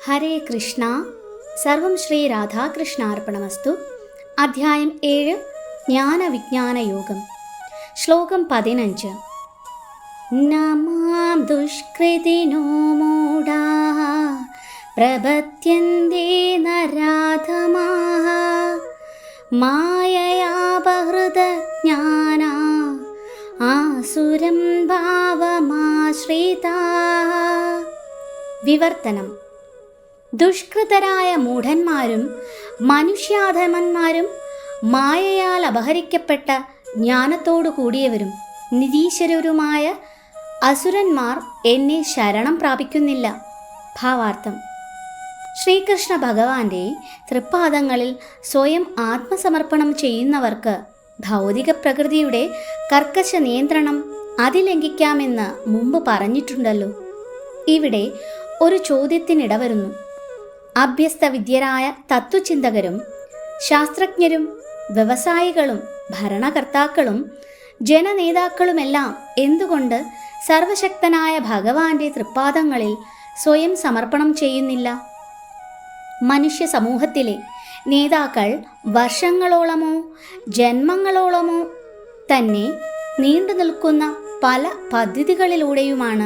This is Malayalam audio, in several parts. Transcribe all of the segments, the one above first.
ഹരേ കൃഷ്ണ. സർവം ശ്രീ രാധാകൃഷ്ണാർപ്പണമസ്തു. അധ്യായം 7 ജ്ഞാനവിജ്ഞാന യോഗം. ശ്ലോകം 15. നമാം ദുഷ്കൃതിനോ മൂഢാഃ പ്രപദ്യന്തെ നരാധമാഃ മായയാപഹൃത ജ്ഞാനാ ആസുരം ഭാവമാശ്രിതാഃ. വിവർത്തനം. ദുഷ്കൃതരായ മൂഢന്മാരും മനുഷ്യാധമന്മാരും മായയാൽ അപഹരിക്കപ്പെട്ട ജ്ഞാനത്തോടു കൂടിയവരും നിരീശ്വരരുമായ അസുരന്മാർ എന്നെ ശരണം പ്രാപിക്കുന്നില്ല. ഭാവാർത്ഥം. ശ്രീകൃഷ്ണ ഭഗവാന്റെ തൃപ്പാദങ്ങളിൽ സ്വയം ആത്മസമർപ്പണം ചെയ്യുന്നവർക്ക് ഭൗതിക പ്രകൃതിയുടെ കർക്കശ നിയന്ത്രണം അതിലംഘിക്കാമെന്ന് മുമ്പ് പറഞ്ഞിട്ടുണ്ടല്ലോ. ഇവിടെ ഒരു ചോദ്യത്തിനിടവരുന്നു. അഭ്യസ്തവിദ്യരായ തത്വചിന്തകരും ശാസ്ത്രജ്ഞരും വ്യവസായികളും ഭരണകർത്താക്കളും ജനനേതാക്കളുമെല്ലാം എന്തുകൊണ്ട് സർവശക്തനായ ഭഗവാന്റെ തൃപ്പാദങ്ങളിൽ സ്വയം സമർപ്പണം ചെയ്യുന്നില്ല? മനുഷ്യ സമൂഹത്തിലെ നേതാക്കൾ വർഷങ്ങളോളമോ ജന്മങ്ങളോളമോ തന്നെ നീണ്ടു നിൽക്കുന്ന പല പദ്ധതികളിലൂടെയുമാണ്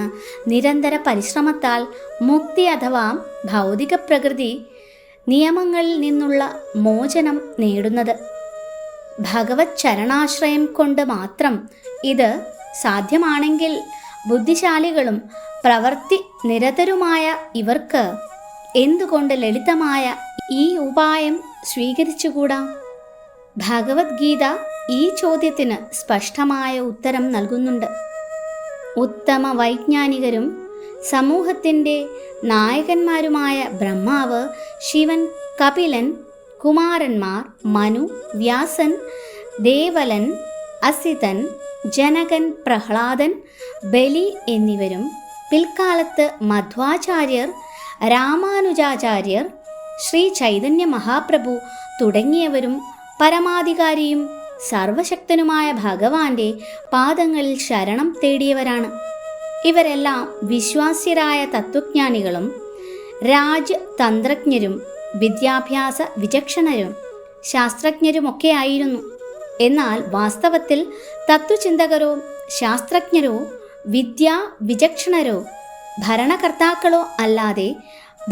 നിരന്തര പരിശ്രമത്താൽ മുക്തി അഥവാ ഭൗതിക പ്രകൃതി നിയമങ്ങളിൽ നിന്നുള്ള മോചനം നേടുന്നത്. ഭഗവത് ചരണാശ്രയം കൊണ്ട് മാത്രം ഇത് സാധ്യമാണെങ്കിൽ ബുദ്ധിശാലികളും പ്രവൃത്തി നിരതരുമായ ഇവർക്ക് എന്തുകൊണ്ട് ലളിതമായ ഈ ഉപായം സ്വീകരിച്ചുകൂടാ? ഭഗവത്ഗീത ഈ ചോദ്യത്തിന് സ്പഷ്ടമായ ഉത്തരം നൽകുന്നുണ്ട്. ഉത്തമ വൈജ്ഞാനികരും സമൂഹത്തിൻ്റെ നായകന്മാരുമായ ബ്രഹ്മാവ്, ശിവൻ, കപിലൻ, കുമാരന്മാർ, മനു, വ്യാസൻ, ദേവലൻ, അസിതൻ, ജനകൻ, പ്രഹ്ലാദൻ, ബലി എന്നിവരും പിൽക്കാലത്ത് മധ്വാചാര്യർ, രാമാനുജാചാര്യർ, ശ്രീ ചൈതന്യ മഹാപ്രഭു തുടങ്ങിയവരും പരമാധികാരിയും സർവശക്തനുമായ ഭഗവാന്റെ പാദങ്ങളിൽ ശരണം തേടിയവരാണ്. ഇവരെല്ലാം വിശ്വാസ്യരായ തത്വജ്ഞാനികളും രാജതന്ത്രജ്ഞരും വിദ്യാഭ്യാസ വിചക്ഷണരും ശാസ്ത്രജ്ഞരുമൊക്കെയായിരുന്നു. എന്നാൽ വാസ്തവത്തിൽ തത്വചിന്തകരോ ശാസ്ത്രജ്ഞരോ വിദ്യാ വിചക്ഷണരോ ഭരണകർത്താക്കളോ അല്ലാതെ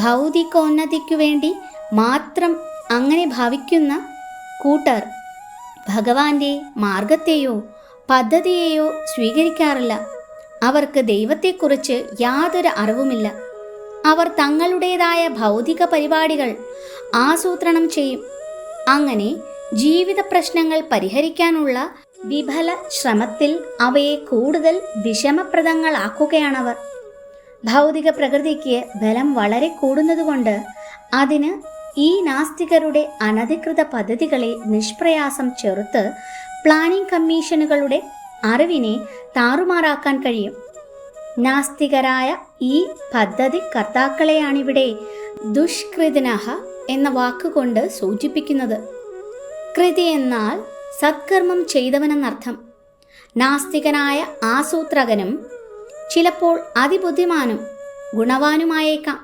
ഭൗതികോന്നതിക്കു വേണ്ടി മാത്രം അങ്ങനെ ഭാവിക്കുന്ന കൂട്ടർ ഭഗവാന്റെ മാർഗത്തെയോ പദ്ധതിയെയോ സ്വീകരിക്കാറില്ല. അവർക്ക് ദൈവത്തെക്കുറിച്ച് യാതൊരു അറിവുമില്ല. അവർ തങ്ങളുടേതായ ഭൗതിക പരിപാടികൾ ആസൂത്രണം ചെയ്യും. അങ്ങനെ ജീവിത പ്രശ്നങ്ങൾ പരിഹരിക്കാനുള്ള വിഫല ശ്രമത്തിൽ അവയെ കൂടുതൽ വിഷമപ്രദങ്ങളാക്കുകയാണവർ. ഭൗതിക പ്രകൃതിക്ക് ബലം വളരെ കൂടുന്നതുകൊണ്ട് അതിന് ഈ നാസ്തികരുടെ അനധികൃത പദ്ധതികളെ നിഷ്പ്രയാസം ചെറുത്ത് പ്ലാനിംഗ് കമ്മീഷനുകളുടെ അറിവിനെ താറുമാറാക്കാൻ കഴിയും. നാസ്തികരായ ഈ പദ്ധതി കർത്താക്കളെയാണിവിടെ ദുഷ്കൃതിനഃ എന്ന വാക്കുകൊണ്ട് സൂചിപ്പിക്കുന്നത്. കൃതി എന്നാൽ സത്കർമ്മം ചെയ്തവനെന്നർത്ഥം. നാസ്തികനായ ആസൂത്രകനും ചിലപ്പോൾ അതിബുദ്ധിമാനും ഗുണവാനുമായേക്കാം.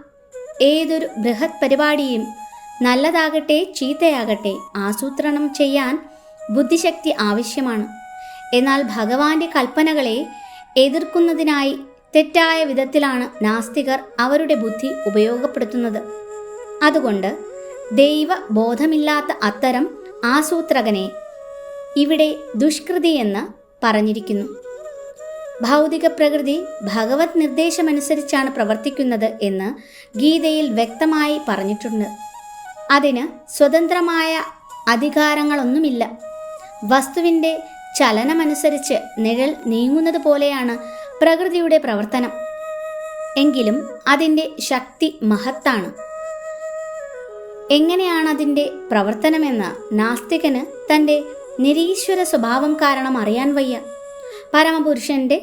ഏതൊരു ബൃഹത് പരിപാടിയും നല്ലതാകട്ടെ ചീത്തയാകട്ടെ ആസൂത്രണം ചെയ്യാൻ ബുദ്ധിശക്തി ആവശ്യമാണ്. എന്നാൽ ഭഗവാന്റെ കൽപ്പനകളെ എതിർക്കുന്നതിനായി തെറ്റായ വിധത്തിലാണ് നാസ്തികർ അവരുടെ ബുദ്ധി ഉപയോഗപ്പെടുത്തുന്നത്. അതുകൊണ്ട് ദൈവബോധമില്ലാത്ത അത്തരം ആസൂത്രകനെ ഇവിടെ ദുഷ്കൃതി എന്ന് പറഞ്ഞിരിക്കുന്നു. ഭൗതിക പ്രകൃതി ഭഗവത് നിർദ്ദേശമനുസരിച്ചാണ് പ്രവർത്തിക്കുന്നത് എന്ന് ഗീതയിൽ വ്യക്തമായി പറഞ്ഞിട്ടുണ്ട്. അതിന് സ്വതന്ത്രമായ അധികാരങ്ങളൊന്നുമില്ല. വസ്തുവിൻ്റെ ചലനമനുസരിച്ച് നിഴൽ നീങ്ങുന്നത് പോലെയാണ് പ്രകൃതിയുടെ പ്രവർത്തനം. എങ്കിലും അതിൻ്റെ ശക്തി മഹത്താണ്. എങ്ങനെയാണതിൻ്റെ പ്രവർത്തനമെന്ന് നാസ്തികന് തൻ്റെ നിരീശ്വര സ്വഭാവം കാരണം അറിയാൻ വയ്യ. പരമപുരുഷൻ്റെ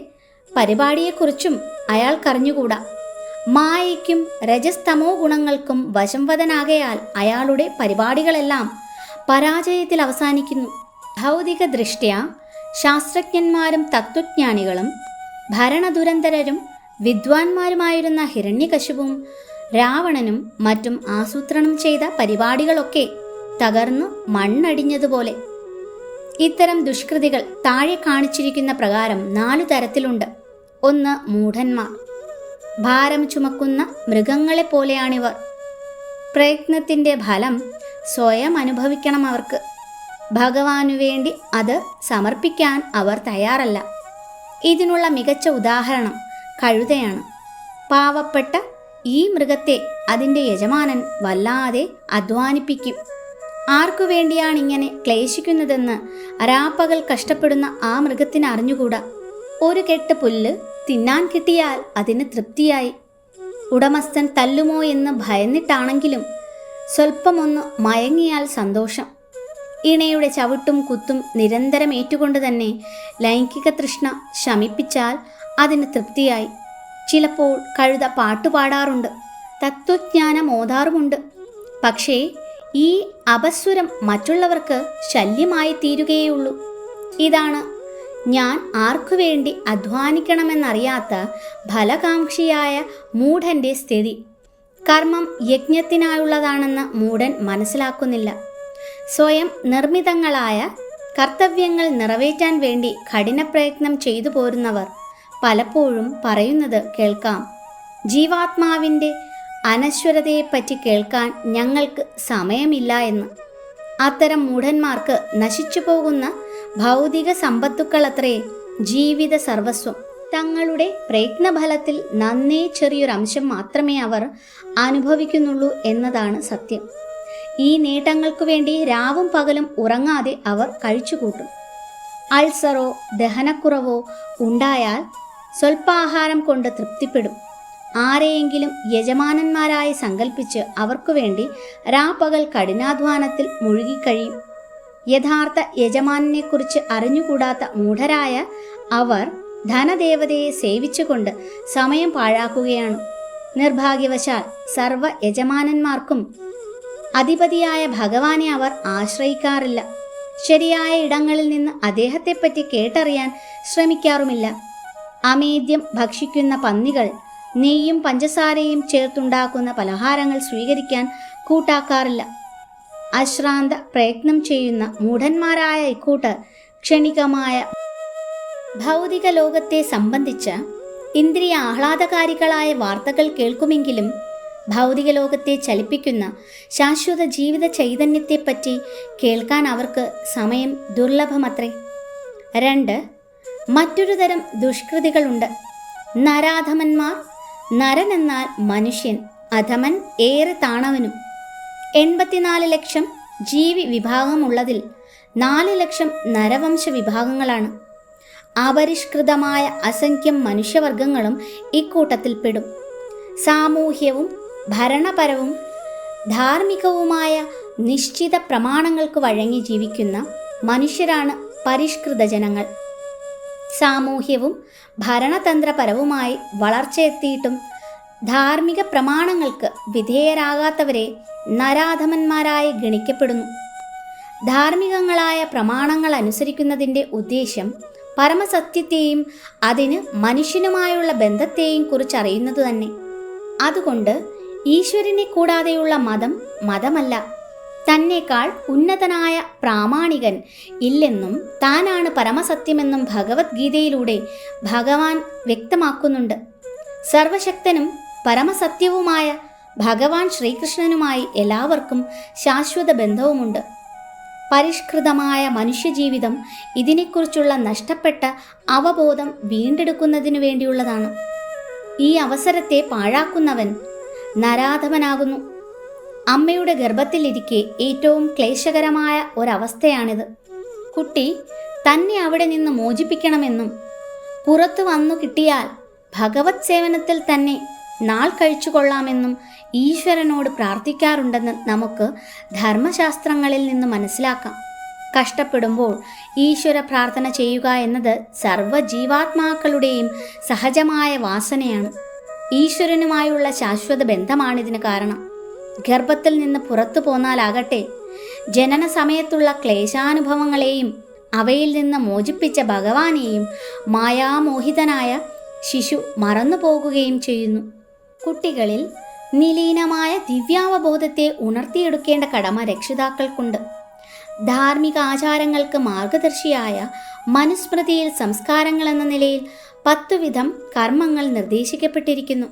പരിപാടിയെക്കുറിച്ചും അയാൾക്കറിഞ്ഞുകൂടാ. മായയ്ക്കും രജസ്തമോ ഗുണങ്ങൾക്കും വശംവദനാകയാൽ അയാളുടെ പരിപാടികളെല്ലാം പരാജയത്തിൽ അവസാനിക്കുന്നു. ഭൗതിക ദൃഷ്ട്യാ ശാസ്ത്രജ്ഞന്മാരും തത്വജ്ഞാനികളും ഭരണദുരന്തരരും വിദ്വാൻമാരുമായിരുന്ന ഹിരണ്യകശിപുവും രാവണനും മറ്റും ആസൂത്രണം ചെയ്ത പരിപാടികളൊക്കെ തകർന്നു മണ്ണടിഞ്ഞതുപോലെ. ഇത്തരം ദുഷ്കൃതികൾ താഴെ കാണിച്ചിരിക്കുന്ന പ്രകാരം 4 തരത്തിലുണ്ട്. 1. മൂഢന്മാർ. ഭാരം ചുമക്കുന്ന മൃഗങ്ങളെ പോലെയാണിവർ. പ്രയത്നത്തിൻ്റെ ഫലം സ്വയം അനുഭവിക്കണം അവർക്ക്. ഭഗവാനു വേണ്ടി അത് സമർപ്പിക്കാൻ അവർ തയ്യാറല്ല. ഇതിനുള്ള മികച്ച ഉദാഹരണം കഴുതയാണ്. പാവപ്പെട്ട ഈ മൃഗത്തെ അതിൻ്റെ യജമാനൻ വല്ലാതെ അധ്വാനിപ്പിക്കും. ആർക്കു വേണ്ടിയാണ് ഇങ്ങനെ ക്ലേശിക്കുന്നതെന്ന് അരാപ്പകൽ കഷ്ടപ്പെടുന്ന ആ മൃഗത്തിന് അറിഞ്ഞുകൂടാ. ഒരു കെട്ട് പുല്ല് തിന്നാൻ കിട്ടിയാൽ അതിന് തൃപ്തിയായി. ഉടമസ്ഥൻ തല്ലുമോ എന്ന് ഭയന്നിട്ടാണെങ്കിലും സ്വല്പമൊന്ന് മയങ്ങിയാൽ സന്തോഷം. ഇണയുടെ ചവിട്ടും കുത്തും നിരന്തരം ഏറ്റുകൊണ്ട് തന്നെ ലൈംഗിക തൃഷ്ണ ശമിപ്പിച്ചാൽ അതിന് തൃപ്തിയായി. ചിലപ്പോൾ കഴുത പാട്ടുപാടാറുണ്ട്, തത്വജ്ഞാനം ഓതാറുമുണ്ട്. പക്ഷേ ഈ അപസ്വരം മറ്റുള്ളവർക്ക് ശല്യമായി തീരുകയുള്ളൂ. ഇതാണ് ഞാൻ ആർക്കു വേണ്ടി അധ്വാനിക്കണമെന്നറിയാത്ത ഫലകാംക്ഷിയായ മൂഢൻ്റെ സ്ഥിതി. കർമ്മം യജ്ഞത്തിനായുള്ളതാണെന്ന് മൂഢൻ മനസ്സിലാക്കുന്നില്ല. സ്വയം നിർമ്മിതങ്ങളായ കർത്തവ്യങ്ങൾ നിറവേറ്റാൻ വേണ്ടി കഠിനപ്രയത്നം ചെയ്തു പോരുന്നവർ പലപ്പോഴും പറയുന്നത് കേൾക്കാം, ജീവാത്മാവിൻ്റെ അനശ്വരതയെപ്പറ്റി കേൾക്കാൻ ഞങ്ങൾക്ക് സമയമില്ല എന്ന്. അത്തരം മൂഢന്മാർക്ക് നശിച്ചു പോകുന്ന ഭൗതിക സമ്പത്തുക്കളത്രേ ജീവിത സർവസ്വം. തങ്ങളുടെ പ്രയത്നഫലത്തിൽ നന്നേ ചെറിയൊരംശം മാത്രമേ അവർ അനുഭവിക്കുന്നുള്ളൂ എന്നതാണ് സത്യം. ഈ നേട്ടങ്ങൾക്കു വേണ്ടി രാവും പകലും ഉറങ്ങാതെ അവർ കഴിച്ചുകൂട്ടും. അൾസറോ ദഹനക്കുറവോ ഉണ്ടായാൽ സ്വൽപ്പാഹാരം കൊണ്ട് തൃപ്തിപ്പെടും. ആരെയെങ്കിലും യജമാനന്മാരായി സങ്കല്പിച്ച് അവർക്കു വേണ്ടി രാപ്പകൽ കഠിനാധ്വാനത്തിൽ മുഴുകിക്കഴിയും. യഥാർത്ഥ യജമാനെക്കുറിച്ച് അറിഞ്ഞുകൂടാത്ത മൂഢരായ അവർ ധനദേവതയെ സേവിച്ചുകൊണ്ട് സമയം പാഴാക്കുകയാണ്. നിർഭാഗ്യവശാൽ സർവ യജമാനന്മാർക്കും അധിപതിയായ ഭഗവാനെ അവർ ആശ്രയിക്കാറില്ല. ശരിയായ ഇടങ്ങളിൽ നിന്ന് അദ്ദേഹത്തെപ്പറ്റി കേട്ടറിയാൻ ശ്രമിക്കാറുമില്ല. അമേദ്യം ഭക്ഷിക്കുന്ന പന്നികൾ നെയ്യും പഞ്ചസാരയും ചേർത്തുണ്ടാക്കുന്ന പലഹാരങ്ങൾ സ്വീകരിക്കാൻ കൂട്ടാക്കാറില്ല. അശ്രാന്ത പ്രയത്നം ചെയ്യുന്ന മൂഢന്മാരായ ഇക്കൂട്ടർ ക്ഷണികമായ ഭൗതിക ലോകത്തെ സംബന്ധിച്ച ഇന്ദ്രിയ ആഹ്ലാദകാരികളായ വാർത്തകൾ കേൾക്കുമെങ്കിലും ഭൗതിക ലോകത്തെ ചലിപ്പിക്കുന്ന ശാശ്വത ജീവിത ചൈതന്യത്തെപ്പറ്റി കേൾക്കാൻ അവർക്ക് സമയം ദുർലഭമത്രേ. 2. മറ്റൊരു തരം ദുഷ്കൃതികളുണ്ട്. നരാധമന്മാർ. നരൻ എന്നാൽ മനുഷ്യൻ, അധമൻ ഏറെ താണവനും. 84 ലക്ഷം ജീവി വിഭാഗമുള്ളതിൽ 4 ലക്ഷം നരവംശ വിഭാഗങ്ങളാണ്. അപരിഷ്കൃതമായ അസംഖ്യം മനുഷ്യവർഗങ്ങളും ഇക്കൂട്ടത്തിൽപ്പെടും. സാമൂഹ്യവും ഭരണപരവും ധാർമ്മികവുമായ നിശ്ചിത പ്രമാണങ്ങൾക്ക് വഴങ്ങി ജീവിക്കുന്ന മനുഷ്യരാണ് പരിഷ്കൃത ജനങ്ങൾ. സാമൂഹ്യവും ഭരണതന്ത്രപരവുമായി വളർച്ചയെത്തിയിട്ടും ധാർമ്മിക പ്രമാണങ്ങൾക്ക് വിധേയരാകാത്തവരെ നരാധമന്മാരായി ഗണിക്കപ്പെടുന്നു. ധാർമ്മികങ്ങളായ പ്രമാണങ്ങൾ അനുസരിക്കുന്നതിൻ്റെ ഉദ്ദേശ്യം പരമസത്യത്തെയും അതിന് മനുഷ്യനുമായുള്ള ബന്ധത്തെയും കുറിച്ചറിയുന്നത് തന്നെ. അതുകൊണ്ട് ഈശ്വരനെ കൂടാതെയുള്ള മതം മതമല്ല. തന്നേക്കാൾ ഉന്നതനായ പ്രാമാണികൻ ഇല്ലെന്നും താനാണ് പരമസത്യമെന്നും ഭഗവത്ഗീതയിലൂടെ ഭഗവാൻ വ്യക്തമാക്കുന്നുണ്ട്. സർവശക്തനും പരമസത്യവുമായ ഭഗവാൻ ശ്രീകൃഷ്ണനുമായി എല്ലാവർക്കും ശാശ്വത ബന്ധവുമുണ്ട്. പരിഷ്കൃതമായ മനുഷ്യജീവിതം ഇതിനെക്കുറിച്ചുള്ള നഷ്ടപ്പെട്ട അവബോധം വീണ്ടെടുക്കുന്നതിനു വേണ്ടിയുള്ളതാണ്. ഈ അവസരത്തെ പാഴാക്കുന്നവൻ നരാധമനാകുന്നു. അമ്മയുടെ ഗർഭത്തിലിരിക്കെ ഏറ്റവും ക്ലേശകരമായ ഒരവസ്ഥയാണിത്. കുട്ടി തന്നെ അവിടെ നിന്ന് മോചിപ്പിക്കണമെന്നും പുറത്തു വന്നു കിട്ടിയാൽ ഭഗവത് സേവനത്തിൽ തന്നെ നാൾ കഴിച്ചുകൊള്ളാമെന്നും ഈശ്വരനോട് പ്രാർത്ഥിക്കാറുണ്ടെന്ന് നമുക്ക് ധർമ്മശാസ്ത്രങ്ങളിൽ നിന്ന് മനസ്സിലാക്കാം. കഷ്ടപ്പെടുമ്പോൾ ഈശ്വര പ്രാർത്ഥന ചെയ്യുക എന്നത് സർവ്വജീവാത്മാക്കളുടെയും സഹജമായ വാസനയാണ്. ഈശ്വരനുമായുള്ള ശാശ്വത ബന്ധമാണിതിന് കാരണം. ഗർഭത്തിൽ നിന്ന് പുറത്തു പോന്നാലാകട്ടെ ജനന സമയത്തുള്ള ക്ലേശാനുഭവങ്ങളെയും അവയിൽ നിന്ന് മോചിപ്പിച്ച ഭഗവാനെയും മായാമോഹിതനായ ശിശു മറന്നു പോകുകയും ചെയ്യുന്നു. കുട്ടികളിൽ നിലീനമായ ദിവ്യാവബോധത്തെ ഉണർത്തിയെടുക്കേണ്ട കടമ രക്ഷിതാക്കൾക്കുണ്ട്. ധാർമ്മിക ആചാരങ്ങൾക്ക് മാർഗദർശിയായ മനുസ്മൃതിയിൽ സംസ്കാരങ്ങൾ എന്ന നിലയിൽ 10 വിധം കർമ്മങ്ങൾ നിർദ്ദേശിക്കപ്പെട്ടിരിക്കുന്നു.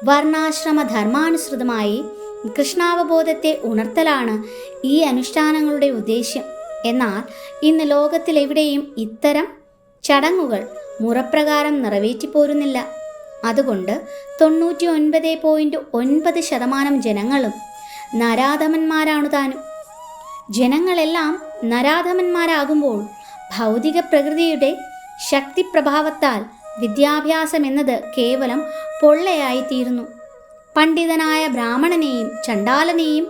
വർണ്ണാശ്രമ ധർമാനുസൃതമായി കൃഷ്ണാവബോധത്തെ ഉണർത്തലാണ് ഈ അനുഷ്ഠാനങ്ങളുടെ ഉദ്ദേശ്യം. എന്നാൽ ഇന്ന് ലോകത്തിലെവിടെയും ഇത്തരം ചടങ്ങുകൾ മുറപ്രകാരം നിറവേറ്റിപ്പോരുന്നില്ല. അതുകൊണ്ട് 99.9% ജനങ്ങളും നരാധമന്മാരാണു താനും. ജനങ്ങളെല്ലാം നരാധമന്മാരാകുമ്പോൾ ഭൗതിക പ്രകൃതിയുടെ ശക്തിപ്രഭാവത്താൽ വിദ്യാഭ്യാസം എന്നത് കേവലം പൊള്ളയായിത്തീരുന്നു. പണ്ഡിതനായ ബ്രാഹ്മണനെയും ചണ്ഡാലനെയും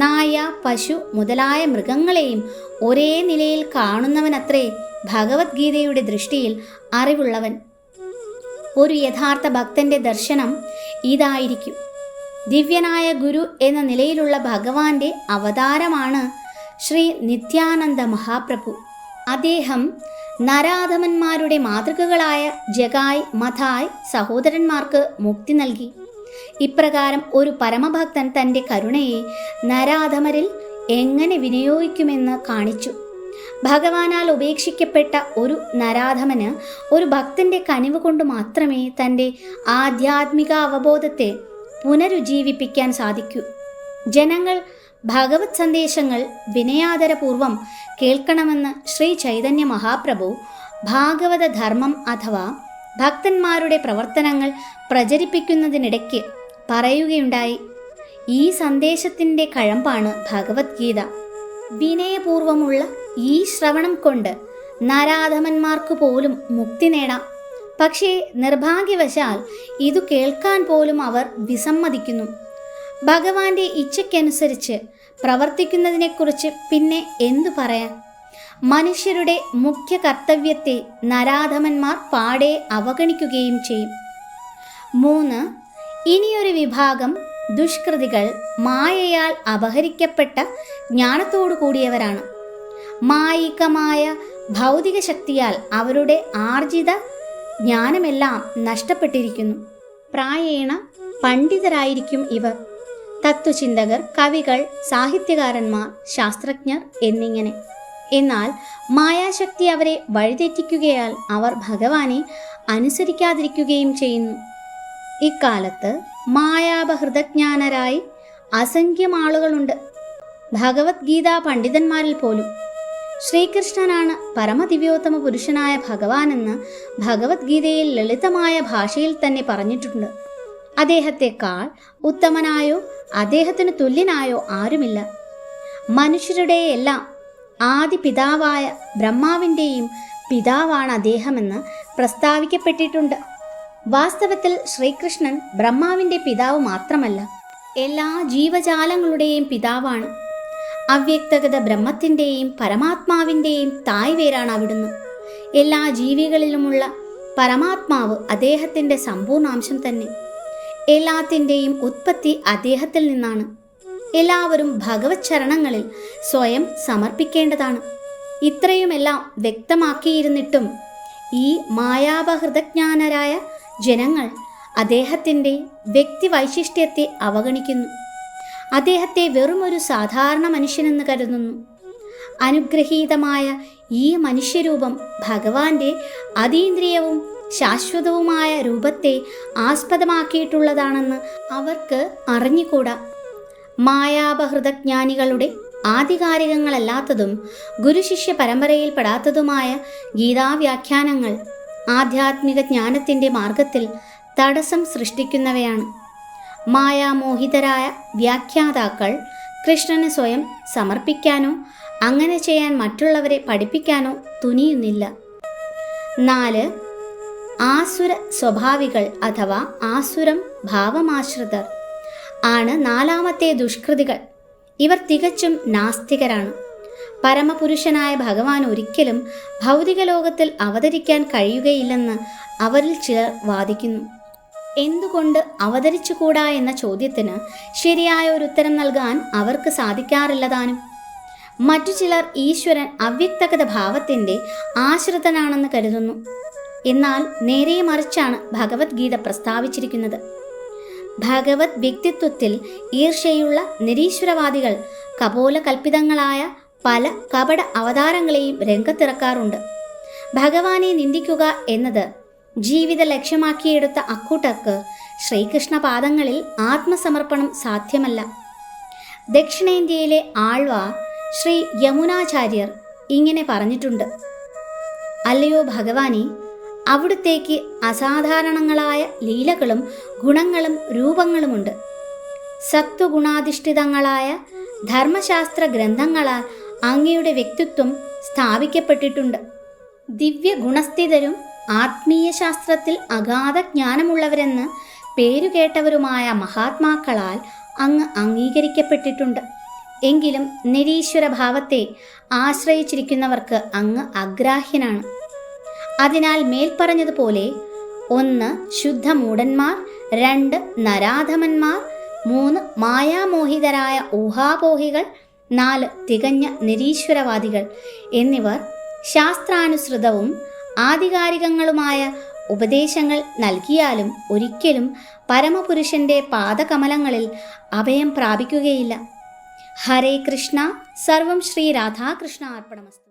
നായ, പശു മുതലായ മൃഗങ്ങളെയും ഒരേ നിലയിൽ കാണുന്നവനത്രേ ഭഗവത്ഗീതയുടെ ദൃഷ്ടിയിൽ അറിവുള്ളവൻ. ഒരു യഥാർത്ഥ ഭക്തന്റെ ദർശനം ഇതായിരിക്കും. ദിവ്യനായ ഗുരു എന്ന നിലയിലുള്ള ഭഗവാന്റെ അവതാരമാണ് ശ്രീ നിത്യാനന്ദ മഹാപ്രഭു. അദ്ദേഹം നരാധമന്മാരുടെ മാതൃകകളായ ജഗായ്, മഥായ് സഹോദരന്മാർക്ക് മുക്തി നൽകി. ഇപ്രകാരം ഒരു പരമഭക്തൻ തൻ്റെ കരുണയെ നരാധമരിൽ എങ്ങനെ വിനിയോഗിക്കുമെന്ന് കാണിച്ചു. ഭഗവാനാൽ ഉപേക്ഷിക്കപ്പെട്ട ഒരു നരാധമന് ഒരു ഭക്തന്റെ കനിവ് കൊണ്ട് മാത്രമേ തൻ്റെ ആധ്യാത്മിക അവബോധത്തെ പുനരുജ്ജീവിപ്പിക്കാൻ സാധിക്കൂ. ജനങ്ങൾ ഭഗവത് സന്ദേശങ്ങൾ വിനയാദരപൂർവം കേൾക്കണമെന്ന് ശ്രീ ചൈതന്യ മഹാപ്രഭു ഭാഗവത ധർമ്മം അഥവാ ഭക്തന്മാരുടെ പ്രവർത്തനങ്ങൾ പ്രചരിപ്പിക്കുന്നതിനിടയ്ക്ക് പറയുകയുണ്ടായി. ഈ സന്ദേശത്തിൻ്റെ കഴമ്പാണ് ഭഗവത്ഗീത. വിനയപൂർവമുള്ള ഈ ശ്രവണം കൊണ്ട് നരാധമന്മാർക്ക് പോലും മുക്തി നേടാം. പക്ഷേ നിർഭാഗ്യവശാൽ ഇതു കേൾക്കാൻ പോലും അവർ വിസമ്മതിക്കുന്നു. ഭഗവാന്റെ ഇച്ഛയ്ക്കനുസരിച്ച് പ്രവർത്തിക്കുന്നതിനെക്കുറിച്ച് പിന്നെ എന്തു പറയാൻ? മനുഷ്യരുടെ മുഖ്യ കർത്തവ്യത്തെ നരാധമന്മാർ പാടെ അവഗണിക്കുകയും ചെയ്യും. 3. ഇനിയൊരു വിഭാഗം ദുഷ്കൃതികൾ മായയാൽ അപഹരിക്കപ്പെട്ട ജ്ഞാനത്തോടു കൂടിയവരാണ്. മായികമായ ഭൗതിക ശക്തിയാൽ അവരുടെ ആർജിത ജ്ഞാനമെല്ലാം നഷ്ടപ്പെട്ടിരിക്കുന്നു. പ്രായേണ പണ്ഡിതരായിരിക്കും ഇവർ, തത്വചിന്തകർ, കവികൾ, സാഹിത്യകാരന്മാർ, ശാസ്ത്രജ്ഞർ എന്നിങ്ങനെ. എന്നാൽ മായാശക്തി അവരെ വഴിതെറ്റിക്കുകയാൽ അവർ ഭഗവാനെ അനുസരിക്കാതിരിക്കുകയും ചെയ്യുന്നു. ഇക്കാലത്ത് മായാപഹൃതജ്ഞാനരായി അസംഖ്യം ആളുകളുണ്ട്. ഭഗവത്ഗീതാ പണ്ഡിതന്മാരിൽ പോലും. ശ്രീകൃഷ്ണനാണ് പരമദിവ്യോത്തമ പുരുഷനായ ഭഗവാനെന്ന് ഭഗവത്ഗീതയിൽ ലളിതമായ ഭാഷയിൽ തന്നെ പറഞ്ഞിട്ടുണ്ട്. അദ്ദേഹത്തെക്കാൾ ഉത്തമനായോ അദ്ദേഹത്തിന് തുല്യനായോ ആരുമില്ല. മനുഷ്യരുടെയെല്ലാം ആദി പിതാവായ ബ്രഹ്മാവിൻ്റെയും പിതാവാണ് അദ്ദേഹമെന്ന് പ്രസ്താവിക്കപ്പെട്ടിട്ടുണ്ട്. വാസ്തവത്തിൽ ശ്രീകൃഷ്ണൻ ബ്രഹ്മാവിൻ്റെ പിതാവ് മാത്രമല്ല, എല്ലാ ജീവജാലങ്ങളുടെയും പിതാവാണ്. അവ്യക്തഗത ബ്രഹ്മത്തിൻ്റെയും പരമാത്മാവിൻ്റെയും തായ്വേരാണ് അവിടുന്ന്. എല്ലാ ജീവികളിലുമുള്ള പരമാത്മാവ് അദ്ദേഹത്തിൻ്റെ സമ്പൂർണാംശം തന്നെ. എല്ലാത്തിൻ്റെയും ഉത്പത്തി അദ്ദേഹത്തിൽ നിന്നാണ്. എല്ലാവരും ഭഗവത് ചരണങ്ങളിൽ സ്വയം സമർപ്പിക്കേണ്ടതാണ്. ഇത്രയുമെല്ലാം വ്യക്തമാക്കിയിരുന്നിട്ടും ഈ മായാപഹൃതജ്ഞാനരായ ജനങ്ങൾ അദ്ദേഹത്തിൻ്റെ വ്യക്തിവൈശിഷ്ട്യത്തെ അവഗണിക്കുന്നു. അദ്ദേഹത്തെ വെറുമൊരു സാധാരണ മനുഷ്യനെന്ന് കരുതുന്നു. അനുഗ്രഹീതമായ ഈ മനുഷ്യരൂപം ഭഗവാന്റെ അതീന്ദ്രിയവും ശാശ്വതവുമായ രൂപത്തെ ആസ്പദമാക്കിയിട്ടുള്ളതാണെന്ന് അവർക്ക് അറിഞ്ഞുകൂടാ. മായാപഹൃതജ്ഞാനികളുടെ ആധികാരികങ്ങളല്ലാത്തതും ഗുരുശിഷ്യ പരമ്പരയിൽപ്പെടാത്തതുമായ ഗീതാവ്യാഖ്യാനങ്ങൾ ആധ്യാത്മിക ജ്ഞാനത്തിൻ്റെ മാർഗത്തിൽ തടസ്സം സൃഷ്ടിക്കുന്നവയാണ്. മായാമോഹിതരായ വ്യാഖ്യാതാക്കൾ കൃഷ്ണന് സ്വയം സമർപ്പിക്കാനോ അങ്ങനെ ചെയ്യാൻ മറ്റുള്ളവരെ പഠിപ്പിക്കാനോ തുനിയുന്നില്ല. 4. ആസുര സ്വഭാവികൾ അഥവാ ആസുരം ഭാവമാശ്രിതർ ആണ് 4ാമത്തെ ദുഷ്കൃതികൾ. ഇവർ തികച്ചും നാസ്തികരാണ്. പരമപുരുഷനായ ഭഗവാൻ ഒരിക്കലും ഭൗതിക ലോകത്തിൽ അവതരിക്കാൻ കഴിയുകയില്ലെന്ന് അവരിൽ ചിലർ വാദിക്കുന്നു. എന്തുകൊണ്ട് അവതരിച്ചുകൂടാ എന്ന ചോദ്യത്തിന് ശരിയായ ഒരു ഉത്തരം നൽകാൻ അവർക്ക് സാധിക്കാറില്ലതാനും. മറ്റു ചിലർ ഈശ്വരൻ അവ്യക്തഗത ഭാവത്തിൻ്റെ ആശ്രിതനാണെന്ന് കരുതുന്നു. എന്നാൽ നേരെ മറിച്ചാണ് ഭഗവത്ഗീത പ്രസ്താവിച്ചിരിക്കുന്നത്. ഭഗവത് വ്യക്തിത്വത്തിൽ ഈർഷ്യയുള്ള നിരീശ്വരവാദികൾ കപോലകൽപ്പിതങ്ങളായ പല കപട അവതാരങ്ങളെയും രംഗത്തിറക്കാറുണ്ട്. ഭഗവാനെ നിന്ദിക്കുക എന്നത് ജീവിത ലക്ഷ്യമാക്കിയെടുത്ത അക്കൂട്ടർക്ക് ശ്രീകൃഷ്ണ പാദങ്ങളിൽ ആത്മസമർപ്പണം സാധ്യമല്ല. ദക്ഷിണേന്ത്യയിലെ ആൾവാർ ശ്രീ യമുനാചാര്യർ ഇങ്ങനെ പറഞ്ഞിട്ടുണ്ട്: അല്ലയോ ഭഗവാനെ, അവിടുത്തേക്ക് അസാധാരണങ്ങളായ ലീലകളും ഗുണങ്ങളും രൂപങ്ങളുമുണ്ട്. സത്വഗുണാധിഷ്ഠിതങ്ങളായ ധർമ്മശാസ്ത്ര ഗ്രന്ഥങ്ങളാൽ അങ്ങയുടെ വ്യക്തിത്വം സ്ഥാപിക്കപ്പെട്ടിട്ടുണ്ട്. ദിവ്യ ഗുണസ്ഥിതരും ആത്മീയ ശാസ്ത്രത്തിൽ അഗാധ ജ്ഞാനമുള്ളവരെന്ന് പേരുകേട്ടവരുമായ മഹാത്മാക്കളാൽ അങ്ങ് അംഗീകരിക്കപ്പെട്ടിട്ടുണ്ട്. എങ്കിലും നിരീശ്വര ഭാവത്തെ ആശ്രയിച്ചിരിക്കുന്നവർക്ക് അങ്ങ് അഗ്രാഹ്യനാണ്. അതിനാൽ മേൽപ്പറഞ്ഞതുപോലെ 1 ശുദ്ധമൂഢന്മാർ, 2 നരാധമന്മാർ, 3 മായാമോഹിതരായ ഊഹാപോഹികൾ, 4 തികഞ്ഞ നിരീശ്വരവാദികൾ എന്നിവർ ശാസ്ത്രാനുസൃതവും ആധികാരികങ്ങളുമായ ഉപദേശങ്ങൾ നൽകിയാലും ഒരിക്കലും പരമപുരുഷന്റെ പാദകമലങ്ങളിൽ അഭയം പ്രാപിക്കുകയില്ല. ഹരേ കൃഷ്ണ. സർവം ശ്രീ രാധാകൃഷ്ണ അർപ്പണമസ്തു.